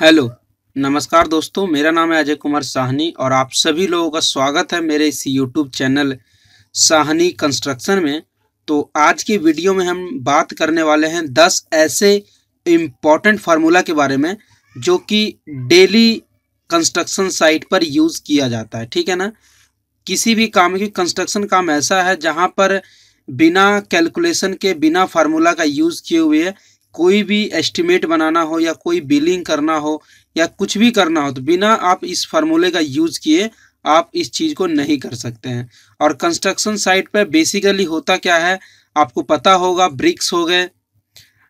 Hello, नमस्कार दोस्तों। मेरा नाम है अजय कुमार साहनी और आप सभी लोगों का स्वागत है मेरे इस यूट्यूब चैनल साहनी कंस्ट्रक्शन में। तो आज की वीडियो में हम बात करने वाले हैं 10 ऐसे इम्पॉर्टेंट फार्मूला के बारे में जो कि डेली कंस्ट्रक्शन साइट पर यूज़ किया जाता है। ठीक है ना। किसी भी काम की कंस्ट्रक्शन काम ऐसा है जहाँ पर बिना कैलकुलेशन के, बिना फार्मूला का यूज़ किए हुए कोई भी एस्टिमेट बनाना हो या कोई बिलिंग करना हो या कुछ भी करना हो तो बिना आप इस फार्मूले का यूज़ किए आप इस चीज़ को नहीं कर सकते हैं। और कंस्ट्रक्शन साइट पे बेसिकली होता क्या है आपको पता होगा। ब्रिक्स हो गए,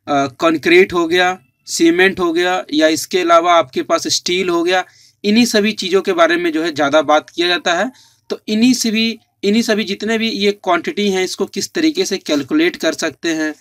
कंक्रीट हो गया, सीमेंट हो गया, या इसके अलावा आपके पास स्टील हो गया। इन्हीं सभी चीज़ों के बारे में जो है ज़्यादा बात किया जाता है। तो इन्हीं सभी जितने भी ये क्वांटिटी हैं इसको किस तरीके से कैलकुलेट कर सकते हैं।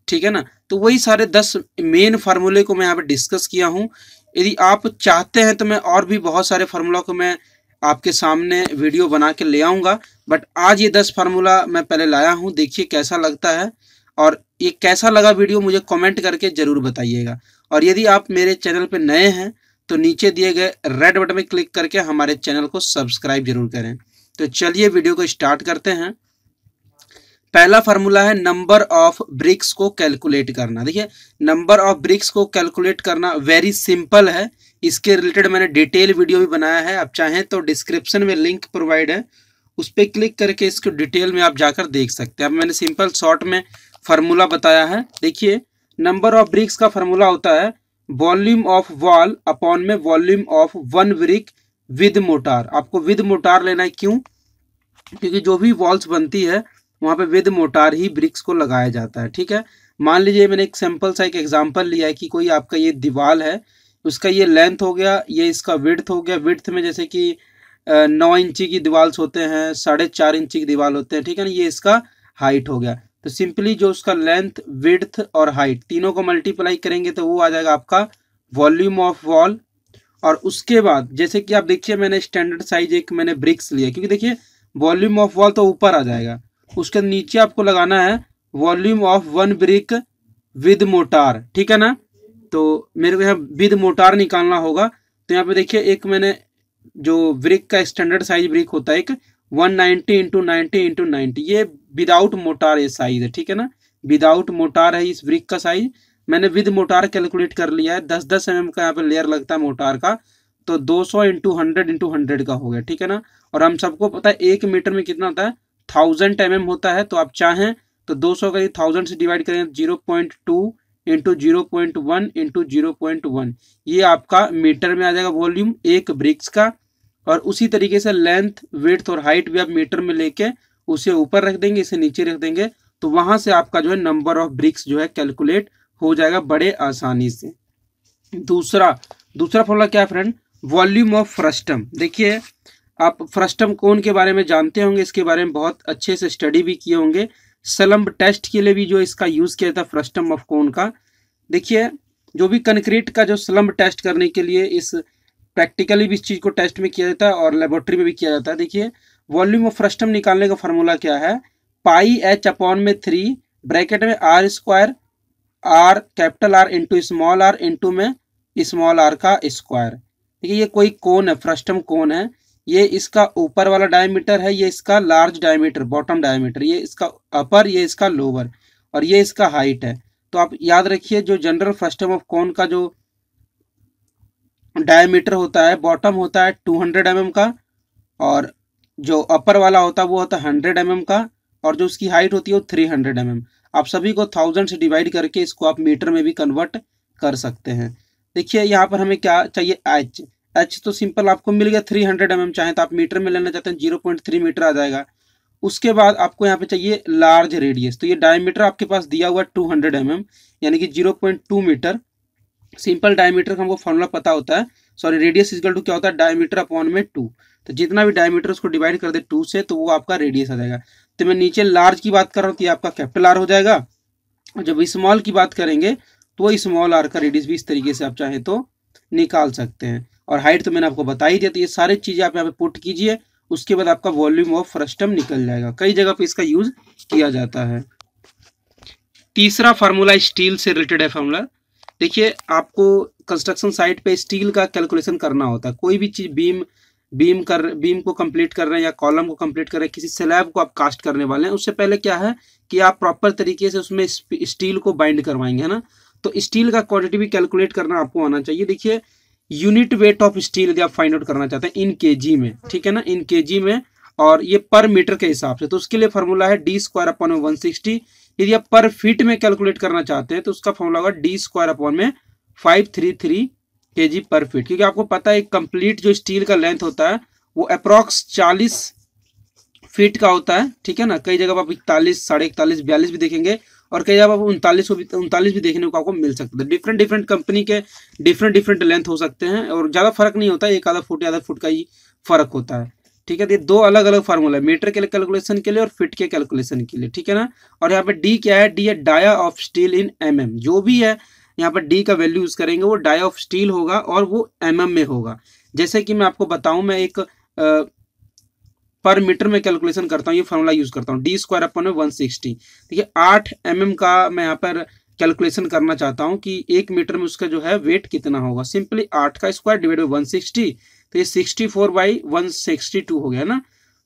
ठीक है ना। तो वही सारे 10 मेन फार्मूले को मैं यहाँ पे डिस्कस किया हूँ। यदि आप चाहते हैं तो मैं और भी बहुत सारे फार्मूला को मैं आपके सामने वीडियो बना के ले आऊँगा, बट आज ये 10 फार्मूला मैं पहले लाया हूँ। देखिए कैसा लगता है, और ये कैसा लगा वीडियो मुझे कमेंट करके ज़रूर बताइएगा। और यदि आप मेरे चैनल पर नए हैं तो नीचे दिए गए रेड बटन में क्लिक करके हमारे चैनल को सब्सक्राइब जरूर करें। तो चलिए वीडियो को स्टार्ट करते हैं। पहला फार्मूला है नंबर ऑफ ब्रिक्स को कैलकुलेट करना। देखिए नंबर ऑफ ब्रिक्स को कैलकुलेट करना वेरी सिंपल है। इसके रिलेटेड मैंने डिटेल वीडियो भी बनाया है, आप चाहें तो डिस्क्रिप्शन में लिंक प्रोवाइड है, उस पर क्लिक करके इसको डिटेल में आप जाकर देख सकते हैं। अब मैंने सिंपल शॉर्ट में फार्मूला बताया है। देखिए नंबर ऑफ ब्रिक्स का फार्मूला होता है वॉल्यूम ऑफ वॉल अपॉन में volume of one brick with motor. आपको विद मोटार लेना है, क्यों? क्योंकि जो भी वॉल्स बनती है वहाँ पे विद मोटार ही ब्रिक्स को लगाया जाता है। ठीक है। मान लीजिए मैंने एक सिंपल सा एक एग्जांपल लिया है कि कोई आपका ये दीवार है, उसका ये लेंथ हो गया, ये इसका विड्थ हो गया। विड्थ में जैसे कि 9 इंची की दीवार्स होते हैं, 4.5 इंची की दीवार होते हैं। ठीक है ना। ये इसका हाइट हो गया। तो सिंपली जो उसका लेंथ, विड्थ और हाइट तीनों को मल्टीप्लाई करेंगे तो वो आ जाएगा आपका वॉल्यूम ऑफ वॉल। और उसके बाद जैसे कि आप देखिए मैंने स्टैंडर्ड साइज एक मैंने ब्रिक्स लिया, क्योंकि देखिए वॉल्यूम ऑफ वॉल तो ऊपर आ जाएगा, उसके नीचे आपको लगाना है volume of one brick with motor. ठीक है ना। तो मेरे को यहाँ विद मोटार निकालना होगा। तो यहाँ पे देखिए एक मैंने जो ब्रिक का स्टैंडर्ड साइज ब्रिक होता है एक 190 इंटू 90 इंटू 90, ये विदाउट मोटार ये साइज है। ठीक है ना। विदाउट मोटार है इस ब्रिक का साइज। मैंने विद मोटार कैलकुलेट कर लिया है। 10-10 mm का यहाँ पे लेयर लगता है मोटार का, तो 200 इंटू 100 का हो गया। ठीक है ना। और हम सबको पता है 1 मीटर में कितना होता है, 1000 mm होता है। तो आप चाहें तो 200 का 1000 से डिवाइड करें 0.2 इंटू 0.1 इंटू 0.1, ये आपका मीटर में आ जाएगा वॉल्यूम एक ब्रिक्स का। और उसी तरीके से लेंथ, विड्थ और हाइट भी आप मीटर में लेके उसे ऊपर रख देंगे, इसे नीचे रख देंगे, तो वहां से आपका जो है नंबर ऑफ ब्रिक्स जो है कैलकुलेट हो जाएगा बड़े आसानी से। दूसरा फॉर्मूला क्या है फ्रेंड? Volume of frustum. देखिए आप फ्रस्टम कोन के बारे में जानते होंगे, इसके बारे में बहुत अच्छे से स्टडी भी किए होंगे। स्लम्ब टेस्ट के लिए भी जो इसका यूज किया जाता है फ्रस्टम ऑफ कोन का। देखिए जो भी कंक्रीट का जो स्लम्ब टेस्ट करने के लिए इस प्रैक्टिकली भी इस चीज को टेस्ट में किया जाता है और लेबोरेटरी में भी किया जाता है। देखिए वॉल्यूम ऑफ फ्रस्टम निकालने का फॉर्मूला क्या है? पाई एच अपॉन में 3 ब्रैकेट में R square, R capital R into small R into में स्मॉल आर का स्क्वायर। देखिए ये कोई कोन है, फ्रस्टम कोन है। ये इसका ऊपर वाला डायमीटर है, ये इसका लार्ज डायमीटर बॉटम डायमीटर, ये इसका अपर, ये इसका लोअर, और ये इसका हाइट है। तो आप याद रखिए जो जनरल फ्रस्टम ऑफ कोन का जो डायमीटर होता है, बॉटम होता है 200 mm का, और जो अपर वाला होता है वो होता है 100 mm का, और जो उसकी हाइट होती है वो 300 mm। आप सभी को 1000 से डिवाइड करके इसको आप मीटर में भी कन्वर्ट कर सकते हैं। देखिए यहाँ पर हमें क्या चाहिए? एच तो सिंपल आपको मिल गया 300 mm, चाहे तो आप मीटर में लेना चाहते हैं 0.3 मीटर आ जाएगा। उसके बाद आपको यहाँ पे चाहिए लार्ज रेडियस, तो ये डायमीटर आपके पास दिया हुआ 200 mm यानी कि 0.2 मीटर। सिंपल डायमीटर का हमको फॉर्मूला पता होता है, सॉरी रेडियस इक्वल टू क्या होता है, डायमीटर अपॉन में 2। तो जितना भी डायमीटर उसको डिवाइड कर दे 2 से तो वो आपका रेडियस आ जाएगा। तो मैं नीचे लार्ज की बात कर रहा हूँ तो ये आपका कैपिटल आर हो जाएगा, और जब स्मॉल की बात करेंगे तो वो स्मॉल आर का रेडियस भी इस तरीके से आप चाहें तो निकाल सकते हैं। और हाइट तो मैंने आपको बता ही दिया। तो ये सारी चीजें आप यहाँ पे पुट कीजिए, उसके बाद आपका वॉल्यूम ऑफ फ्रस्टम निकल जाएगा। कई जगह पे इसका यूज किया जाता है। तीसरा फार्मूला स्टील से रिलेटेड है फार्मूला। देखिए आपको कंस्ट्रक्शन साइट पे स्टील का कैलकुलेशन करना होता है। कोई भी चीज बीम को कंप्लीट कर रहे हैं या कॉलम को कंप्लीट कर रहे हैं, किसी स्लैब को आप कास्ट करने वाले हैं, उससे पहले क्या है कि आप प्रॉपर तरीके से उसमें स्टील को बाइंड करवाएंगे, है ना। तो स्टील का क्वांटिटी भी कैलकुलेट करना आपको आना चाहिए। देखिए यूनिट वेट ऑफ स्टील यदि आप फाइंड आउट करना चाहते हैं इन केजी में, ठीक है ना, इन केजी में, और ये पर मीटर के हिसाब से, तो उसके लिए फॉर्मूला है डी स्क्वायर अपॉन में 160। यदि आप पर फीट में कैलकुलेट करना चाहते हैं तो उसका फॉर्मूला होगा डी स्क्वायर अपॉन में 533 केजी पर फीट। क्योंकि आपको पता है कंप्लीट जो स्टील का लेंथ होता है वो अप्रॉक्स 40 फीट का होता है, ठीक है ना। कई जगह आप 41, 41.5, 42 भी देखेंगे, और कई जगह आप 39 भी देखने को आपको मिल सकता है। डिफरेंट डिफरेंट कंपनी के डिफरेंट लेंथ हो सकते हैं, और ज़्यादा फर्क नहीं होता है, एक आधा फुट या आधा फुट का ही फर्क होता है, ठीक है। ये दो अलग अलग फार्मूला है, मीटर के कैलकुलेशन के लिए और फिट के कैलकुलेशन के लिए, ठीक है ना। और यहाँ पे डी क्या है, डी है dia of steel in mm। जो भी है यहाँ पर डी का वैल्यू यूज करेंगे वो डाया ऑफ स्टील होगा और वो mm में होगा। जैसे कि मैं आपको बताऊं, मैं एक पर मीटर में कैलकुलेशन करता हूँ, ये फॉर्मूला यूज करता हूँ डी स्क्वायर अपॉन में 160। देखिए 8 mm का मैं यहाँ पर कैलकुलेशन करना चाहता हूँ कि 1 मीटर में उसका जो है वेट कितना होगा। सिंपली 8 का स्क्वायर डिवाइड बाई 160, तो ये 64/162 हो गया ना।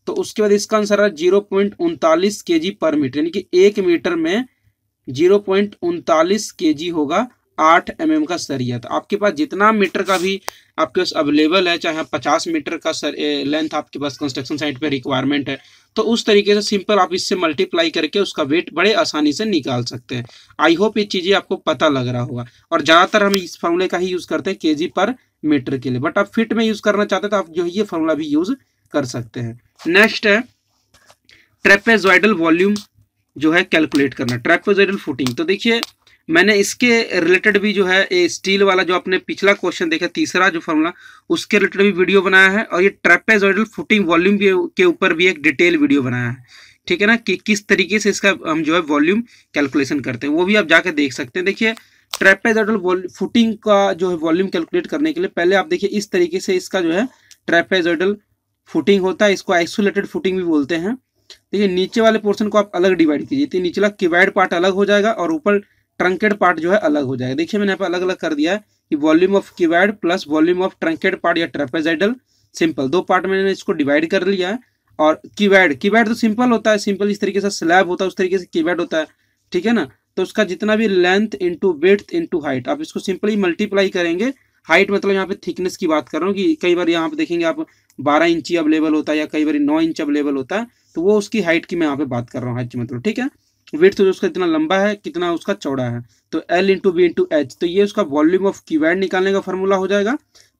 तो उसके बाद इसका आंसर है 0.39 kg पर मीटर, यानी कि 1 मीटर में 0.39 kg होगा 8 mm का सरिया। तो आपके पास जितना मीटर का भी आपके पास अवेलेबल है, चाहे 50 मीटर का लेंथ आपके पास कंस्ट्रक्शन साइट पे रिक्वायरमेंट है, तो उस तरीके से सिंपल आप इससे मल्टीप्लाई करके उसका वेट बड़े आसानी से निकाल सकते हैं। आई होप ये चीज़ें आपको पता लग रहा होगा। और ज़्यादातर हम इस फॉर्मूले का ही यूज़ करते हैं केजी पर मीटर के लिए, बट आप फिट में यूज़ करना चाहते हैं तो आप जो है ये फॉर्मूला भी यूज़ कर सकते हैं। नेक्स्ट है ट्रेपेजॉइडल वॉल्यूम जो है कैलकुलेट करना, ट्रेपेजॉइडल फुटिंग। तो देखिए मैंने इसके रिलेटेड भी जो है ये स्टील वाला जो आपने पिछला क्वेश्चन देखा तीसरा जो फॉर्मूला, उसके रिलेटेड भी वीडियो बनाया है, और ये ट्रेपेजॉइडल फुटिंग वॉल्यूम के ऊपर भी एक डिटेल वीडियो बनाया है, ठीक है ना, कि किस तरीके से इसका हम जो है वॉल्यूम कैलकुलेशन करते हैं, वो भी आप जाकर देख सकते हैं। देखिए ट्रेपेजॉइडल फुटिंग का जो है वॉल्यूम कैलकुलेट करने के लिए पहले आप देखिए इस तरीके से इसका जो है ट्रेपेजॉइडल फुटिंग होता है, इसको आइसोलेटेड फुटिंग भी बोलते हैं। देखिए नीचे वाले पोर्शन को आप अलग डिवाइड कीजिए, तो निचला क्यूबॉइड पार्ट अलग हो जाएगा और ऊपर ट्रंकेड पार्ट जो है अलग हो जाएगा। देखिए मैंने यहाँ पे अलग अलग कर दिया है कि volume of cuboid plus volume of truncated part या ट्रेपेजॉइडल, सिंपल दो पार्ट में मैंने इसको डिवाइड कर लिया है। और क्यूबॉइड तो सिंपल होता है, सिंपल इस तरीके से स्लैब होता है उस तरीके से क्यूबॉइड होता है, ठीक है ना। तो उसका जितना भी length into width into height, आप इसको सिंपली मल्टीप्लाई करेंगे। हाइट मतलब यहाँ पे थिकनेस की बात कर रहा हूँ कि कई बार यहाँ पे देखेंगे आप 12 इंची अवेलेबल होता है या कई बार 9 इंच अवेलेबल होता है, तो वो उसकी हाइट की मैं यहाँ पे बात कर रहा हूँ, हाइट मतलब, ठीक है। विड्थ तो उसका कितना लंबा है कितना उसका चौड़ा है, तो L into b into h, तो ये उसका वॉल्यूम ऑफ क्यूबॉइड निकालने का फॉर्मूला हो जाएगा।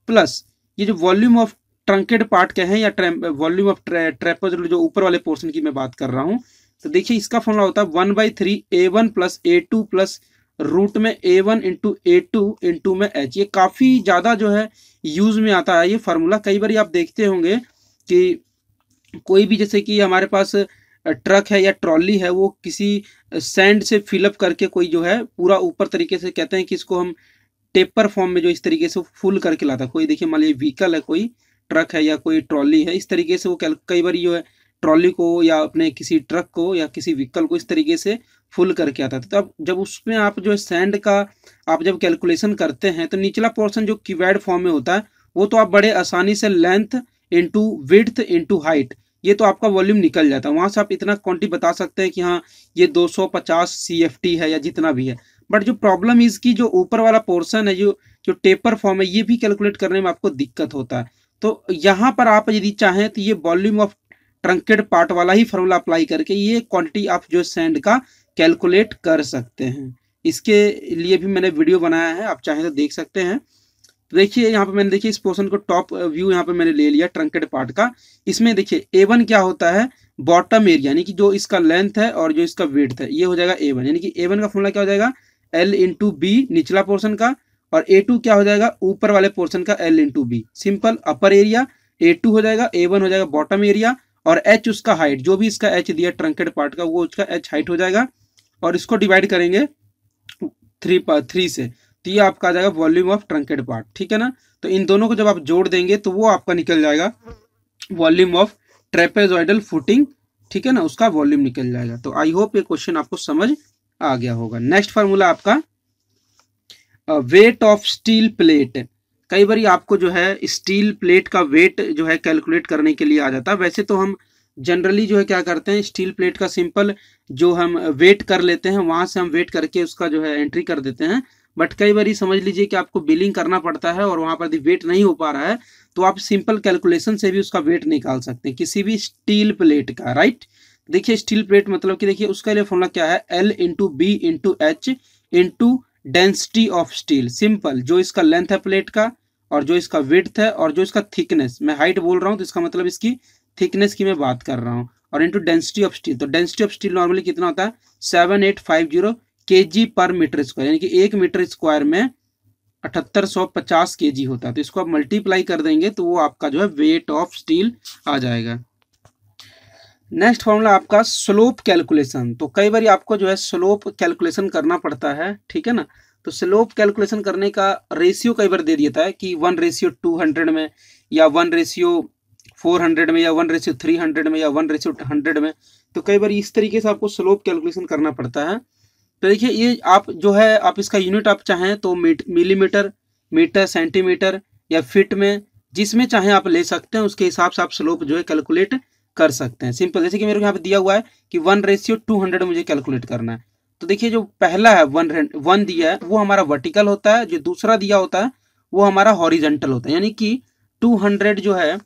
प्लस ये जो वॉल्यूम ऑफ ट्रंकेड पार्ट के हैं या वॉल्यूम ऑफ ट्रेपेजॉइडल जो ऊपर वाले पोर्शन की मैं बात कर रहा हूँ, तो देखिए इसका फॉर्मूला होता है 1/3 A1 plus A2 plus root में A1 इंटू A2 इंटू में H। ये काफ़ी ज़्यादा जो है यूज में आता है ये फार्मूला। कई बार आप देखते होंगे कि कोई भी जैसे कि हमारे पास ट्रक है या ट्रॉली है, वो किसी सैंड से फिलअप करके कोई जो है पूरा ऊपर तरीके से कहते हैं कि इसको हम टेपर फॉर्म में जो इस तरीके से फुल करके लाता है। कोई देखिए मान लीजिए व्हीकल है, कोई ट्रक है या कोई ट्रॉली है, इस तरीके से वो कई बार जो है ट्रॉली को या अपने किसी ट्रक को या किसी व्हीकल को इस तरीके से फुल करके आता था। तो अब जब उसमें आप जो है सैंड का आप जब कैलकुलेशन करते हैं तो निचला पोर्शन जो क्यूबॉइड फॉर्म में होता है वो तो आप बड़े आसानी से length into width into height, ये तो आपका वॉल्यूम निकल जाता है। वहाँ से आप इतना क्वांटिटी बता सकते हैं कि हाँ ये 250 CFT है या जितना भी है। बट जो प्रॉब्लम इसकी जो ऊपर वाला पोर्शन है जो टेपर फॉर्म है, ये भी कैलकुलेट करने में आपको दिक्कत होता है। तो यहाँ पर आप यदि चाहें तो ये वॉल्यूम ऑफ ट्रंकेड पार्ट वाला ही फॉर्मूला अप्लाई करके ये क्वांटिटी आप जो सैंड का कैलकुलेट कर सकते हैं। इसके लिए भी मैंने वीडियो बनाया है, आप चाहें तो देख सकते हैं। तो देखिए यहाँ पे मैंने देखिए इस पोर्शन को टॉप व्यू यहाँ पे मैंने ले लिया ट्रंकेड पार्ट का। इसमें देखिए A1 क्या होता है, बॉटम एरिया, यानी कि जो इसका लेंथ है और जो इसका विड्थ है ये हो जाएगा A1, यानी कि A1 का फॉर्मूला क्या हो जाएगा L इंटू बी निचला पोर्शन का, और A2 क्या हो जाएगा ऊपर वाले पोर्शन का L into b. Simple upper area A2 हो जाएगा, A1 हो जाएगा बॉटम एरिया, और H उसका हाइट, जो भी इसका H दिया ट्रंकेड पार्ट का वो उसका H हाइट हो जाएगा, और इसको डिवाइड करेंगे 3 से, तो ये आपका आ जाएगा वॉल्यूम ऑफ ट्रंकेड पार्ट, ठीक है ना। तो इन दोनों को जब आप जोड़ देंगे तो वो आपका निकल जाएगा वॉल्यूम ऑफ ट्रेपेजॉइडल फुटिंग, ठीक है ना, उसका वॉल्यूम निकल जाएगा। तो आई होप ये क्वेश्चन आपको समझ आ गया होगा। नेक्स्ट फार्मूला आपका वेट ऑफ स्टील प्लेट। कई बार आपको जो है स्टील प्लेट का वेट जो है कैलकुलेट करने के लिए आ जाता है। वैसे तो हम जनरली जो है क्या करते हैं, स्टील प्लेट का सिंपल जो हम वेट कर लेते हैं, वहां से हम वेट करके उसका जो है एंट्री कर देते हैं। बट कई बार समझ लीजिए कि आपको बिलिंग करना पड़ता है और वहां पर वेट नहीं हो पा रहा है, तो आप सिंपल कैलकुलेशन से भी उसका वेट निकाल सकते हैं किसी भी स्टील प्लेट का, राइट। देखिए स्टील प्लेट मतलब कि देखिए उसका लिए फॉर्मूला क्या है, L into b into h into density of steel. Simple, जो इसका लेंथ है प्लेट का और जो इसका विड्थ है और जो इसका थिकनेस, मैं हाइट बोल रहा हूँ तो इसका मतलब इसकी थिकनेस की मैं बात कर रहा हूँ, और इनटू डेंसिटी ऑफ स्टील। तो डेंसिटी ऑफ स्टील नॉर्मली कितना होता है 7850 kg पर मीटर स्क्वायर, यानी कि 1 मीटर स्क्वायर में 7850 kg होता है। तो इसको आप मल्टीप्लाई कर देंगे तो वो आपका जो है वेट ऑफ स्टील आ जाएगा। नेक्स्ट फॉर्मूला आपका स्लोप कैलकुलेशन। तो कई बार आपको जो है स्लोप कैलकुलेशन करना पड़ता है, ठीक है ना। तो स्लोप कैलकुलेशन करने का रेशियो कई बार दे देता है कि 1:200 में, या 1:400 में, या 1:300 में, या 1:100 में। तो कई बार इस तरीके से आपको स्लोप कैलकुलेशन करना पड़ता है। तो देखिए ये आप जो है आप इसका यूनिट आप चाहें तो मिलीमीटर, मीटर, सेंटीमीटर या फीट में, जिसमें चाहें आप ले सकते हैं, उसके हिसाब से आप स्लोप जो है कैलकुलेट कर सकते हैं। सिंपल, जैसे कि मेरे को यहाँ पे दिया हुआ है कि 1:200 मुझे कैलकुलेट करना है। तो देखिए जो पहला है 1 दिया है वो हमारा वर्टिकल होता है, जो दूसरा दिया होता है वो हमारा हॉरिजेंटल होता है। यानी कि 200 जो है,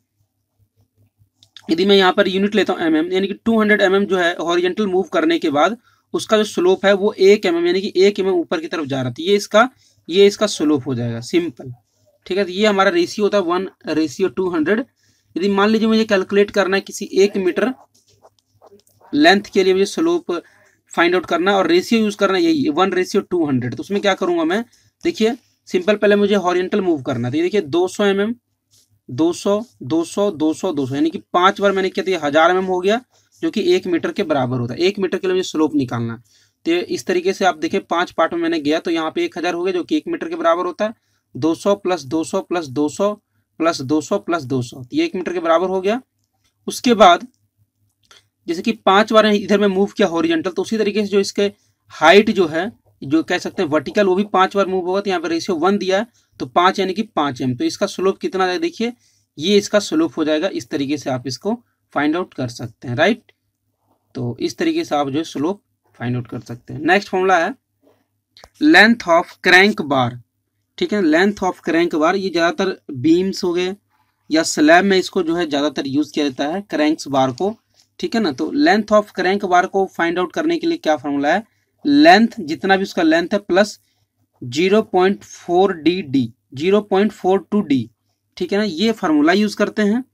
यदि मैं यहाँ पर यूनिट लेता हूँ mm, यानी कि 200 mm जो है हॉरिजेंटल मूव करने के बाद उसका जो स्लोप है वो 1 mm, यानी कि 1 mm ऊपर की तरफ जा रहा था, ये इसका स्लोप हो जाएगा। सिंपल, ठीक है। तो ये हमारा रेशियो होता है 1:200। यदि मान लीजिए मुझे कैलकुलेट करना है किसी 1 मीटर लेंथ के लिए, मुझे स्लोप फाइंड आउट करना है और रेशियो यूज करना है यही 1:200। तो उसमें क्या करूंगा मैं, देखिए सिंपल, पहले मुझे हॉरिजेंटल मूव करना था। देखिए 200 mm, 200, 200, 200, 200, यानी कि 5 बार मैंने किया तो ये 1000 mm हो गया, जो कि 1 मीटर के बराबर होता है। 1 मीटर के लिए मुझे स्लोप निकालना, तो इस तरीके से आप देखिए 5 पार्ट में मैंने गया तो यहाँ पे 1000 हो गया, जो कि 1 मीटर के बराबर होता है। 200 प्लस 200 प्लस 200 प्लस 200 प्लस 200, ये 1 मीटर के बराबर हो गया। उसके बाद जैसे कि 5 बार इधर में मूव किया हॉरिजेंटल, तो उसी तरीके से जो इसके हाइट जो है, जो कह सकते हैं वर्टिकल, वो भी 5 बार मूव होगा। तो यहाँ पे रेशियो 1 दिया है तो 5 यानी कि 5 m। तो इसका स्लोप कितना है, देखिए ये इसका स्लोप हो जाएगा। इस तरीके से आप इसको फाइंड आउट कर सकते हैं, राइट। तो इस तरीके से आप जो है स्लोप फाइंड आउट कर सकते हैं। नेक्स्ट फॉर्मूला है लेंथ ऑफ क्रैंक बार, ठीक है। लेंथ ऑफ क्रैंक बार, ये ज़्यादातर बीम्स हो गए या स्लैब में इसको जो है ज़्यादातर यूज किया जाता है क्रैंक्स बार को, ठीक है ना। तो लेंथ ऑफ क्रैंक बार को फाइंड आउट करने के लिए क्या फॉर्मूला है, लेंथ जितना भी उसका लेंथ है प्लस 0.4 0.42d, ठीक है ना, ये फार्मूला यूज करते हैं।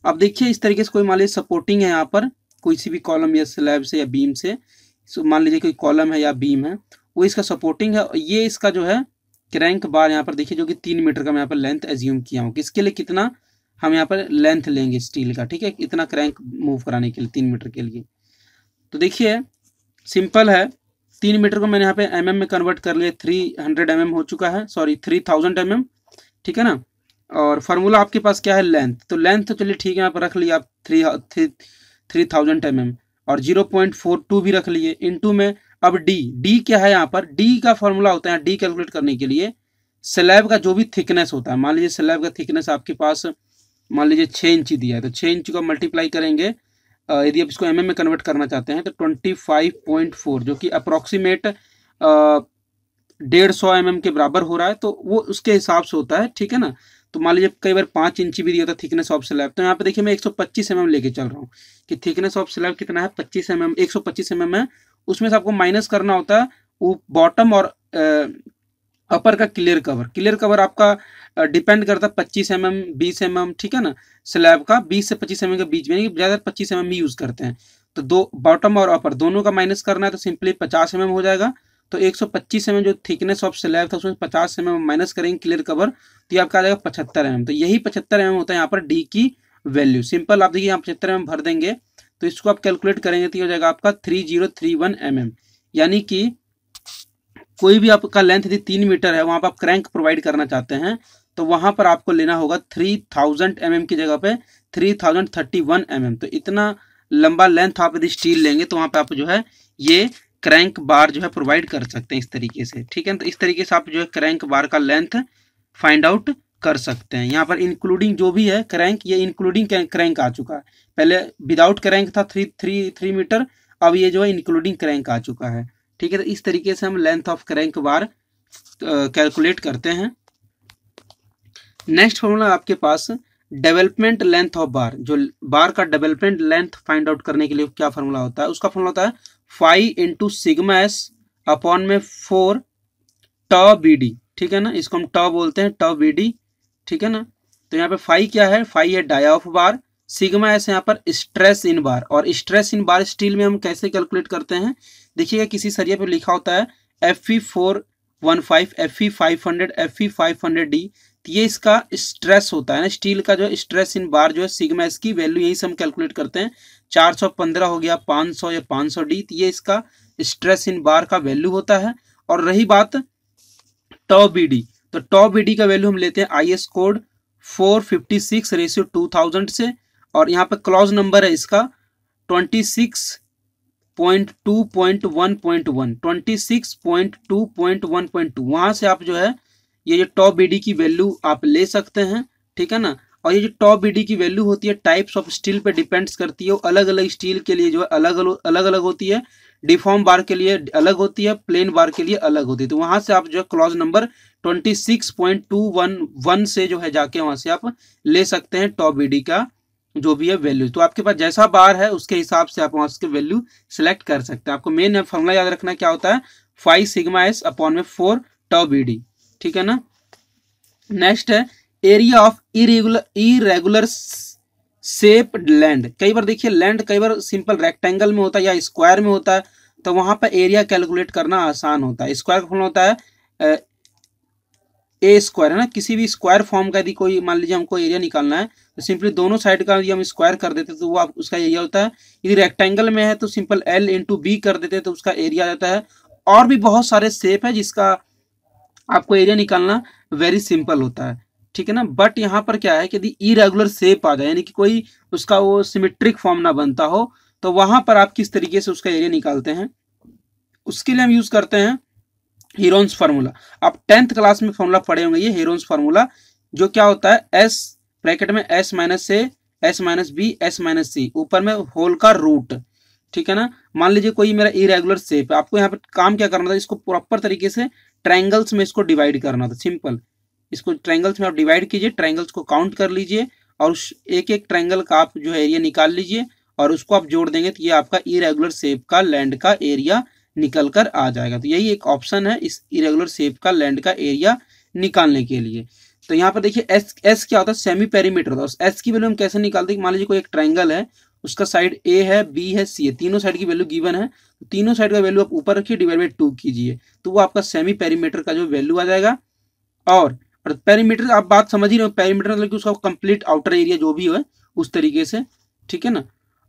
अब देखिए इस तरीके से कोई मान लीजिए सपोर्टिंग है यहाँ पर कोई सी भी कॉलम या स्लैब से या बीम से, मान लीजिए कोई कॉलम है या बीम है, वो इसका सपोर्टिंग है। ये इसका जो है क्रैंक बार यहाँ पर देखिए जो कि 3 मीटर का मैं यहाँ पर लेंथ एज्यूम किया हूँ। किसके लिए कितना हम यहाँ पर लेंथ लेंगे स्टील का, ठीक है, इतना क्रैंक मूव कराने के लिए 3 मीटर के लिए। तो देखिए सिंपल है, 3 मीटर को मैंने यहाँ पे mm में कन्वर्ट कर लिया, 300 mm हो चुका है, सॉरी 3000 mm, ठीक है ना। और फार्मूला आपके पास क्या है, लेंथ। तो लेंथ तो चलिए ठीक है, यहाँ पर रख लिया आप 3000 mm, और 0.42 भी रख लिए। इनटू में अब डी क्या है यहाँ पर, डी का फॉर्मूला होता है, डी कैलकुलेट करने के लिए स्लैब का जो भी थिकनेस होता है, मान लीजिए स्लैब का थिकनेस आपके पास मान लीजिए 6 इंची दिया है, तो 6 इंची को मल्टीप्लाई करेंगे, यदि आप इसको mm में कन्वर्ट करना चाहते हैं तो 25.4, जो कि अप्रॉक्सीमेट 150 mm के बराबर हो रहा है। तो वो उसके हिसाब से होता है, ठीक है ना। तो मान लीजिए कई बार 5 इंची भी दिया था थिकनेस ऑफ स्लैब, तो यहाँ पे देखिए मैं 125 mm लेके चल रहा हूँ कि थिकनेस ऑफ स्लैब कितना है 25 mm, 125 mm है। उसमें से आपको माइनस करना होता है वो बॉटम और अपर का क्लियर कवर आपका डिपेंड करता है 25 mm 20 mm, ठीक है ना। स्लैब का 20 से 25 mm के बीच में, ज़्यादा 25 mm ही यूज करते हैं। तो दो बॉटम और अपर दोनों का माइनस करना है तो सिंपली 50 mm हो जाएगा। तो 125 mm जो थिकनेस ऑफ स्लैब था उसमें 50 mm माइनस करेंगे क्लियर कवर, तो ये आपका आ जाएगा 75 mm। तो यही 75 mm होता है यहाँ पर डी की वैल्यू। सिंपल, आप देखिए यहाँ 75 mm भर देंगे तो इसको आप कैलकुलेट करेंगे तो ये हो जाएगा आपका 3031 mm। यानी कि कोई भी आपका लेंथ यदि 3 मीटर है, वहां पर आप क्रैंक प्रोवाइड करना चाहते हैं तो वहां पर आपको लेना होगा 3000 mm की जगह पे 3031 mm। तो इतना लंबा लेंथ आप यदि स्टील लेंगे तो वहां पे आप जो है ये क्रैंक बार जो है प्रोवाइड कर सकते हैं इस तरीके से, ठीक है। तो इस तरीके से आप जो है क्रैंक बार का लेंथ फाइंड आउट कर सकते हैं। यहाँ पर इंक्लूडिंग जो भी है क्रैंक, ये इंक्लूडिंग क्रैंक आ चुका है, पहले विदाउट क्रैंक था 3 मीटर, अब ये जो है इंक्लूडिंग क्रैंक आ चुका है, ठीक है। तो इस तरीके से हम length of crank bar calculate करते हैं। नेक्स्ट फॉर्मूला आपके पास डेवलपमेंट लेंथ ऑफ बार, जो बार का डेवलपमेंट लेंथ फाइंड आउट करने के लिए क्या फॉर्मूला होता है, उसका फॉर्मूला होता है 5 इंटू सिग्मा एस अपॉन में 4 टॉ बी डी, ठीक है ना, इसको हम टॉ बोलते हैं, टॉ बी डी, ठीक है ना। तो यहाँ पे 5 क्या है, 5 है dia of bar, sigma S यहाँ पर स्ट्रेस इन बार, और स्ट्रेस इन बार स्टील में हम कैसे कैलकुलेट करते हैं, देखिएगा किसी सरिया पे लिखा होता है Fe415, Fe500, Fe500D, ये इसका स्ट्रेस होता है ना, स्टील का जो स्ट्रेस इन बार जो है सिग्मा एस की वैल्यू यही से हम कैलकुलेट करते हैं। 415 हो गया, 500 या 500D, तो ये इसका स्ट्रेस इन बार का वैल्यू होता है। और रही बात टॉ बी डी, तो टॉ बी डी का वैल्यू हम लेते हैं IS कोड 456/2000 से, और यहाँ पे क्लॉज नंबर है इसका 26.2.1.1, 26.2.1.2, वहां से आप जो है ये जो टॉ बी डी की वैल्यू आप ले सकते हैं, ठीक है ना। और ये जो टॉ बी डी की वैल्यू होती है टाइप्स ऑफ स्टील पे डिपेंड्स करती है, अलग अलग स्टील के लिए जो है अलग अलग होती है, डिफॉर्म बार के लिए अलग होती है, प्लेन बार के लिए अलग होती है। तो वहां से आप जो है क्लॉज नंबर 26.211 से जो है जाके वहां से आप ले सकते हैं टॉ बी डी का जो भी है वैल्यू। तो आपके पास जैसा बार है उसके हिसाब से आप वहां से वैल्यू सिलेक्ट कर सकते हैं। आपको मेन फॉर्मूला याद रखना क्या होता है, 5 सिग्मा एस अपॉन में 4 टॉ बी डी, ठीक है ना। नेक्स्ट है area of irregular shaped land. कई बार देखिए लैंड कई बार सिंपल रेक्टेंगल में होता है या स्क्वायर में होता है, तो वहां पर एरिया कैलकुलेट करना आसान होता है। स्क्वायर का फॉर्मूला होता है ए स्क्वायर, है ना, किसी भी स्क्वायर फॉर्म का यदि कोई मान लीजिए हमको एरिया निकालना है तो सिंपली दोनों साइड का यदि हम स्क्वायर कर देते तो वो उसका एरिया होता है। यदि रेक्टेंगल में है तो सिंपल L इंटू बी कर देते तो उसका एरिया आ जाता है। और भी बहुत सारे शेप है जिसका आपको एरिया निकालना वेरी सिंपल होता है, ठीक है ना। बट यहाँ पर क्या है कि यदि इरेगुलर शेप आ जाए, यानी कि कोई उसका वो सिमेट्रिक फॉर्म ना बनता हो, तो वहां पर आप किस तरीके से उसका एरिया निकालते हैं, उसके लिए हम यूज करते हैं हेरोन्स फार्मूला। आप 10th क्लास में फॉर्मूला पढ़े होंगे, ये हेरोन्स फार्मूला, जो क्या होता है S ब्रैकेट में S minus A S minus B S minus C, ऊपर में होल का रूट, ठीक है ना। मान लीजिए कोई मेरा इरेगुलर शेप है, आपको यहाँ पे काम क्या करना था, इसको प्रॉपर तरीके से ट्रायंगल्स में इसको डिवाइड करना था। सिंपल इसको ट्रायंगल्स में आप डिवाइड कीजिए, ट्रायंगल्स को काउंट कर लीजिए और एक एक ट्रायंगल का आप जो है एरिया निकाल लीजिए और उसको आप जोड़ देंगे तो ये आपका इरेगुलर शेप का लैंड का एरिया निकल कर आ जाएगा। तो यही एक ऑप्शन है इस इरेगुलर शेप का लैंड का एरिया निकालने के लिए। तो यहाँ पर देखिए एस क्या होता है, सेमी पेरीमीटर होता है। एस की वैल्यू हम कैसे निकालते हैं, मान लीजिए कोई एक ट्रायंगल है, उसका साइड ए है, बी है, सी है, तीनों साइड की वैल्यू गिवन है, तो तीनों साइड का वैल्यू आप ऊपर रखिए, डिवाइड बाई 2 कीजिए, तो वो आपका सेमी पेरीमीटर का जो वैल्यू आ जाएगा। और पेरीमीटर आप बात समझ ही रहे हो, पेरीमीटर मतलब कि उसका कंप्लीट आउटर एरिया जो भी है उस तरीके से, ठीक है ना।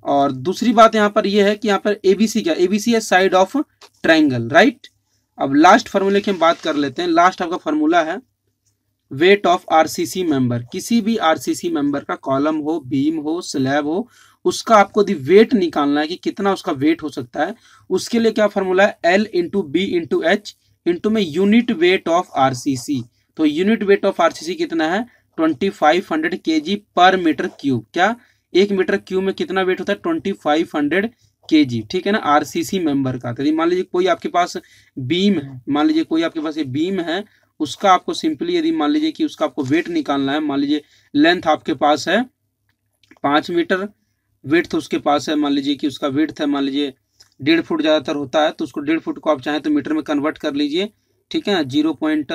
और दूसरी बात यहाँ पर यह है कि यहाँ पर एबीसी क्या, एबीसी है साइड ऑफ ट्रायंगल, राइट। अब लास्ट फार्मूले की हम बात कर लेते हैं। लास्ट आपका फार्मूला है वेट ऑफ आरसीसी मेंबर। किसी भी आरसीसी मेंबर का कॉलम हो, बीम हो, स्लैब हो, उसका आपको यदि वेट निकालना है कि कितना उसका वेट हो सकता है, उसके लिए क्या फार्मूला है, L into b into h into में यूनिट वेट ऑफ आरसीसी। तो यूनिट वेट ऑफ आरसीसी कितना है, 2500 kg पर मीटर क्यूब। क्या एक मीटर क्यूब में कितना वेट होता है, 2500 kg, ठीक है ना, आरसीसी मेंबर का। तो मान लीजिए कोई आपके पास बीम है, मान लीजिए कोई आपके पास ये बीम है, उसका आपको सिंपली यदि मान लीजिए कि उसका आपको वेट निकालना है, मान लीजिए लेंथ आपके पास है 5 मीटर, वेट उसके पास है, मान लीजिए कि उसका वेट है मान लीजिए 1.5 फुट ज़्यादातर होता है, तो उसको 1.5 फुट को आप चाहें तो मीटर में कन्वर्ट कर लीजिए, ठीक है। 0 पॉइंट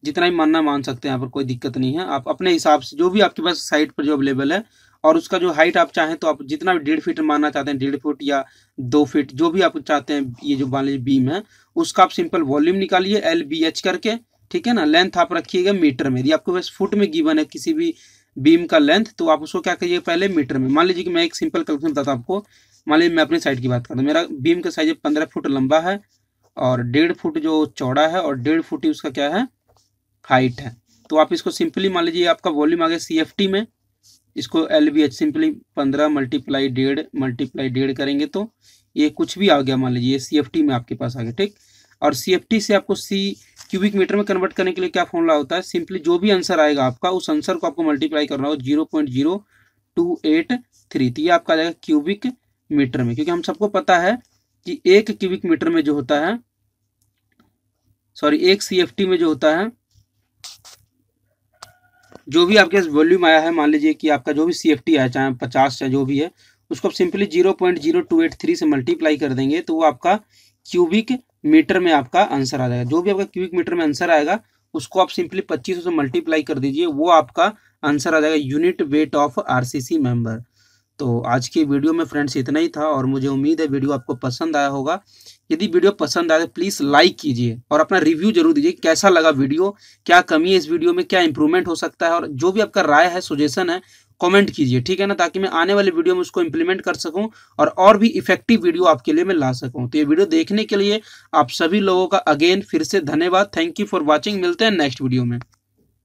जितना ही मानना मान सकते हैं, यहाँ पर कोई दिक्कत नहीं है, आप अपने हिसाब से जो भी आपके पास साइट पर जो अवेलेबल है। और उसका जो हाइट आप चाहें तो आप जितना भी 1.5 फीट मानना चाहते हैं, 1.5 फुट या 2 फीट जो भी आप चाहते हैं, ये जो मान लीजिए बीम है उसका आप सिंपल वॉल्यूम निकालिए LBH करके, ठीक है ना। लेंथ आप रखिएगा मीटर में, यदि आपके पास फुट में गिवन है किसी भी बीम का लेंथ, तो आप उसको क्या करिए पहले मीटर में। मान लीजिए कि मैं एक सिंपल कैलकुलेशन बताता हूँ आपको। मान लीजिए मैं अपनी साइड की बात करता हूँ, मेरा बीम का साइज 15 फुट लंबा है और 1.5 फुट जो चौड़ा है और 1.5 फुट ही उसका क्या है, हाइट है। तो आप इसको सिंपली मान लीजिए आपका वॉल्यूम आ गया CFT में, इसको LBH सिंपली 15 × 1.5 करेंगे तो ये कुछ भी आ गया, मान लीजिए ये CFT में आपके पास आ गया, ठीक। और CFT से आपको क्यूबिक मीटर में कन्वर्ट करने के लिए क्या फॉर्मूला होता है, सिंपली जो भी आंसर आएगा आपका उस आंसर को आपको मल्टीप्लाई करना होगा 0.0283, तो ये आपका आ जाएगा क्यूबिक मीटर में। क्योंकि हम सबको पता है कि एक क्यूबिक मीटर में जो होता है, सॉरी एक CFT में जो होता है, जो भी आपके वॉल्यूम आया है, मान लीजिए कि आपका जो भी CFT आया चाहे 50 चाहे जो भी है, उसको आप सिंपली 0.0283 से मल्टीप्लाई कर देंगे तो वो आपका क्यूबिक मीटर में आपका आंसर आ जाएगा। जो भी आपका क्यूबिक मीटर में आंसर आएगा उसको आप सिंपली 2500 से मल्टीप्लाई कर दीजिए, वो आपका आंसर आ जाएगा unit weight of RCC member. तो आज की वीडियो में फ्रेंड्स इतना ही था और मुझे उम्मीद है वीडियो आपको पसंद आया होगा। यदि वीडियो पसंद आए तो प्लीज़ लाइक कीजिए और अपना रिव्यू जरूर दीजिए, कैसा लगा वीडियो, क्या कमी है इस वीडियो में, क्या इंप्रूवमेंट हो सकता है, और जो भी आपका राय है, सजेशन है, कमेंट कीजिए, ठीक है ना, ताकि मैं आने वाले वीडियो में उसको इंप्लीमेंट कर सकूं और भी इफेक्टिव वीडियो आपके लिए मैं ला सकूं। तो ये वीडियो देखने के लिए आप सभी लोगों का अगेन फिर से धन्यवाद। Thank you for watching. मिलते हैं नेक्स्ट वीडियो में।